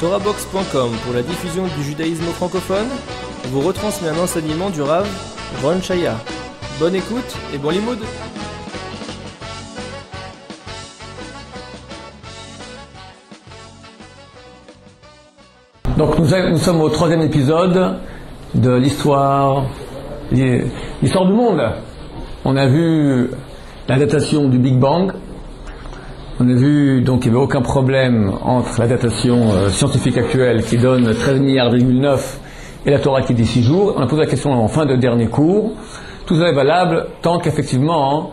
TorahBox.com pour la diffusion du judaïsme francophone vous retransmet un enseignement du Rav Ron Chaya. Bonne écoute et bon limoud. Donc nous sommes au troisième épisode de l'histoire du monde. On a vu la datation du Big Bang. On a vu donc qu'il n'y avait aucun problème entre la datation scientifique actuelle qui donne 13 milliards,9 et la Torah qui dit 6 jours. On a posé la question en fin de dernier cours. Tout ça est valable tant qu'effectivement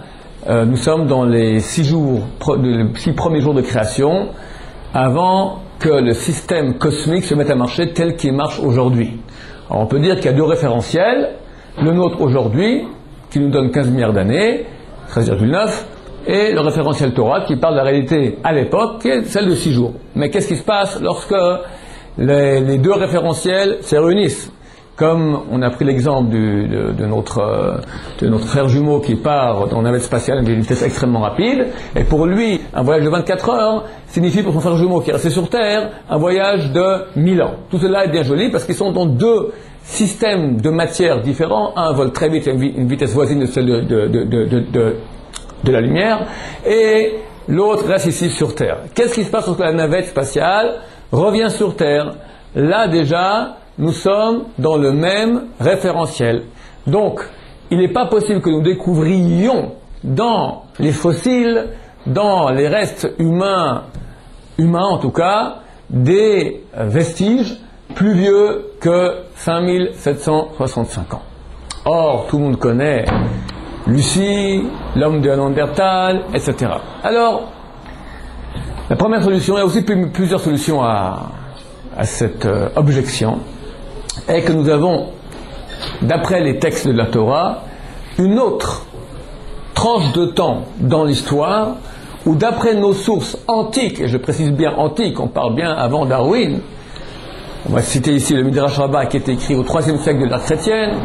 nous sommes dans les 6 premiers jours de création avant que le système cosmique se mette à marcher tel qu'il marche aujourd'hui. Alors on peut dire qu'il y a deux référentiels, le nôtre aujourd'hui qui nous donne 15 milliards d'années, 13,9, et le référentiel Torah qui parle de la réalité à l'époque, qui est celle de 6 jours. Mais qu'est-ce qui se passe lorsque les deux référentiels se réunissent? Comme on a pris l'exemple de notre frère jumeau qui part dans une navette spatiale à une vitesse extrêmement rapide, et pour lui, un voyage de 24 heures signifie pour son frère jumeau qui est resté sur Terre, un voyage de 1000 ans. Tout cela est bien joli parce qu'ils sont dans deux systèmes de matière différents. Un vole très vite à une vitesse voisine de celle de la lumière, et l'autre reste ici sur Terre. Qu'est-ce qui se passe lorsque la navette spatiale revient sur Terre? Là déjà, nous sommes dans le même référentiel. Donc, il n'est pas possible que nous découvrions dans les fossiles, dans les restes humains en tout cas, des vestiges plus vieux que 5765 ans. Or, tout le monde connaît Lucie, l'homme de Néandertal, etc. Alors, la première solution, il y a aussi plusieurs solutions à cette objection, est que nous avons, d'après les textes de la Torah, une autre tranche de temps dans l'histoire où, d'après nos sources antiques, et je précise bien antiques, on parle bien avant Darwin, on va citer ici le Midrash Rabbah qui est écrit au IIIe siècle de l'ère chrétienne,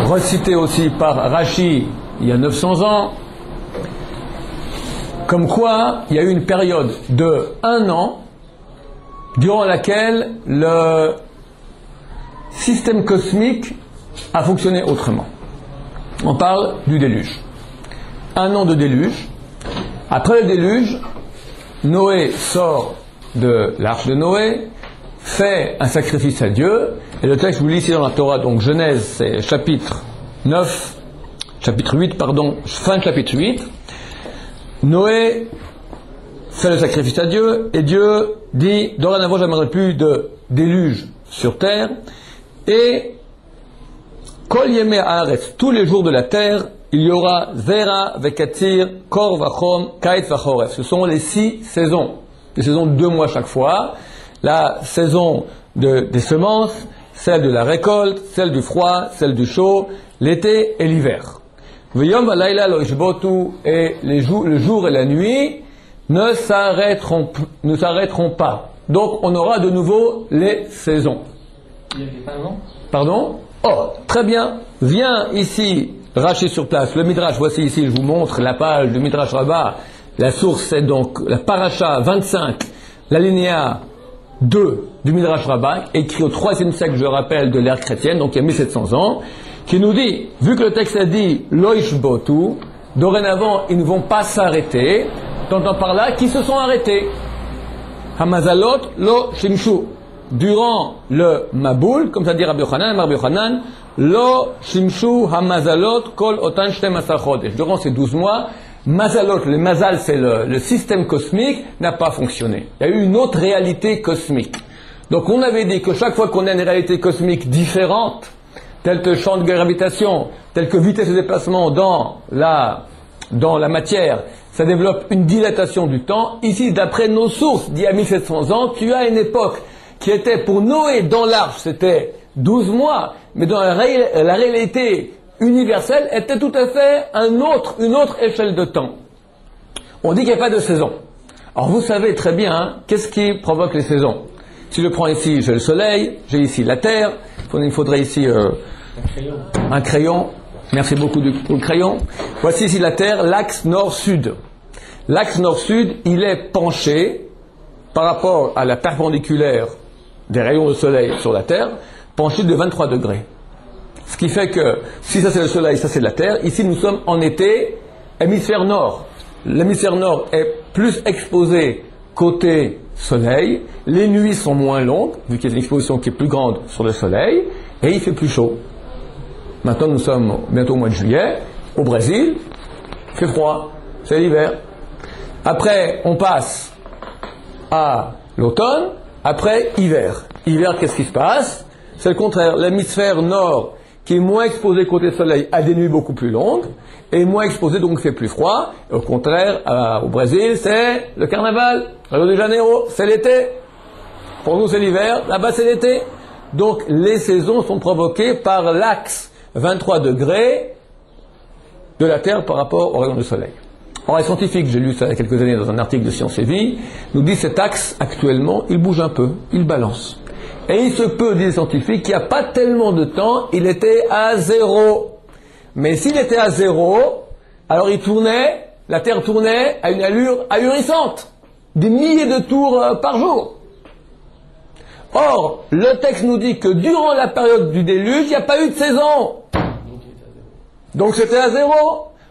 recité aussi par Rashi il y a 900 ans, comme quoi il y a eu une période de 1 an durant laquelle le système cosmique a fonctionné autrement. On parle du déluge. 1 an de déluge. Après le déluge, Noé sort de l'arche de Noé, fait un sacrifice à Dieu, et le texte vous lit ici dans la Torah, donc Genèse, c'est chapitre 8, fin de chapitre 8. Noé fait le sacrifice à Dieu, et Dieu dit, dorénavant, je n'aimerais plus de déluge sur terre, et Kol Yemei Haaretz, tous les jours de la terre, il y aura Zera Vekatir, Kor Vachom, Kait Vachoref. Ce sont les 6 saisons, des saisons de 2 mois chaque fois. La saison des semences, celle de la récolte, celle du froid, celle du chaud, l'été et l'hiver. V'yom v'layla lo ishbotu, et le jour et la nuit ne s'arrêteront pas. Donc on aura de nouveau les saisons. Pardon? Oh, très bien. Viens ici, Rashi sur place, le Midrash, voici ici, je vous montre la page du Midrash Rabbah. La source c'est donc la Paracha 25, l'alinéa 2 du Midrash Rabbah, écrit au IIIe siècle, je rappelle, de l'ère chrétienne, donc il y a 1700 ans, qui nous dit, vu que le texte a dit Loishbotu, dorénavant ils ne vont pas s'arrêter, t'entends par là, qui se sont arrêtés. Hamazalot lo shimshu. Durant le Maboul, comme ça dit Rabbi Yochanan, lo shimshu hamazalot kol otan shtem asar chodesh. Durant ces 12 mois, mazalot, le mazal c'est le système cosmique, n'a pas fonctionné. Il y a eu une autre réalité cosmique. Donc on avait dit que chaque fois qu'on a une réalité cosmique différente, telle que champ de gravitation, telle que vitesse de déplacement dans la matière, ça développe une dilatation du temps. Ici, d'après nos sources, d'il y a 1700 ans, tu as une époque qui était pour Noé dans l'arche, c'était 12 mois, mais dans la réalité universelle, était tout à fait une autre échelle de temps. On dit qu'il n'y a pas de saison. Alors vous savez très bien, qu'est-ce qui provoque les saisons? Si je prends ici, j'ai le soleil, j'ai ici la terre, il me faudrait ici un crayon. Merci beaucoup pour le crayon. Voici ici la terre, l'axe nord-sud. L'axe nord-sud, il est penché par rapport à la perpendiculaire des rayons de soleil sur la Terre, penchée de 23 degrés. Ce qui fait que, si ça c'est le soleil, ça c'est la Terre, ici nous sommes en été, hémisphère nord. L'hémisphère nord est plus exposé côté soleil, les nuits sont moins longues, vu qu'il y a une exposition qui est plus grande sur le soleil, et il fait plus chaud. Maintenant nous sommes bientôt au mois de juillet, au Brésil, il fait froid, c'est l'hiver. Après on passe à l'automne, après hiver. Hiver, qu'est-ce qui se passe? C'est le contraire, l'hémisphère nord qui est moins exposé côté soleil a des nuits beaucoup plus longues, et moins exposé donc fait plus froid. Et au contraire, au Brésil, c'est le carnaval. Rio de Janeiro, c'est l'été. Pour nous, c'est l'hiver. Là-bas, c'est l'été. Donc, les saisons sont provoquées par l'axe 23 degrés de la Terre par rapport au rayon du soleil. Or, les scientifiques, j'ai lu ça il y a quelques années dans un article de Science et Vie, nous disent cet axe, actuellement, il bouge un peu, il balance. Et il se peut, disent les scientifiques, qu'il n'y a pas tellement de temps, il était à 0. Mais s'il était à 0, alors la Terre tournait à une allure ahurissante. Des milliers de tours par jour. Or, le texte nous dit que durant la période du déluge, il n'y a pas eu de saison. Donc c'était à 0.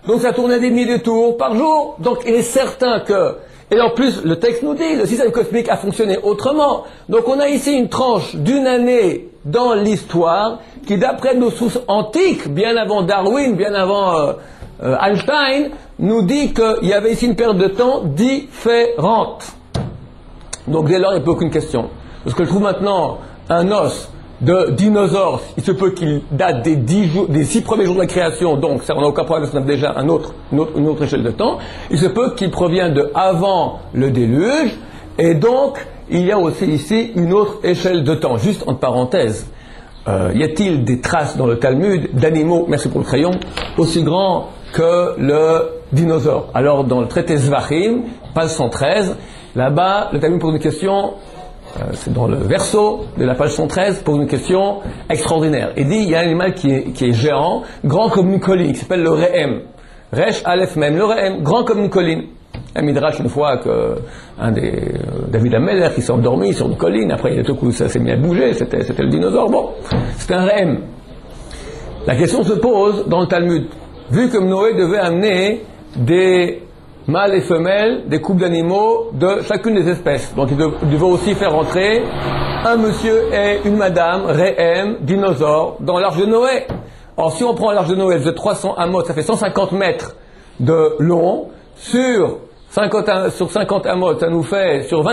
Donc ça tournait des milliers de tours par jour. Donc il est certain que... Et en plus, le texte nous dit, le système cosmique a fonctionné autrement. Donc on a ici une tranche d'une année dans l'histoire qui, d'après nos sources antiques, bien avant Darwin, bien avant Einstein, nous dit qu'il y avait ici une période de temps différente. Donc dès lors, il n'y a plus aucune question. Parce que je trouve maintenant un os de dinosaures, il se peut qu'il date des 6 premiers jours de la création, donc ça, on n'a aucun problème, parce qu'on a déjà une autre échelle de temps. Il se peut qu'il provienne de avant le déluge, et donc il y a aussi ici une autre échelle de temps. Juste entre parenthèses, y a-t-il des traces dans le Talmud d'animaux, merci pour le crayon, aussi grands que le dinosaure? Alors dans le traité Zvachim, page 113, là-bas, le Talmud pose une question... c'est dans le verso de la page 113, pose une question extraordinaire. Il dit, il y a un animal qui est géant, grand comme une colline, qui s'appelle le Rehem. Resh Aleph Mem, le Rehem, grand comme une colline. Un midrash une fois que David Ameller qui s'est endormi sur une colline, après tout coup ça s'est mis à bouger, c'était le dinosaure. Bon, c'était un Rehem. La question se pose dans le Talmud. Vu que Noé devait amener des mâles et femelles, des couples d'animaux de chacune des espèces. Donc il devait aussi faire entrer un monsieur et une madame, Rehem, dinosaure, dans l'arche de Noé. Or si on prend l'arche de Noé, elle faisait 300 amotes, ça fait 150 mètres de long, sur 50 amotes, ça nous fait, sur 20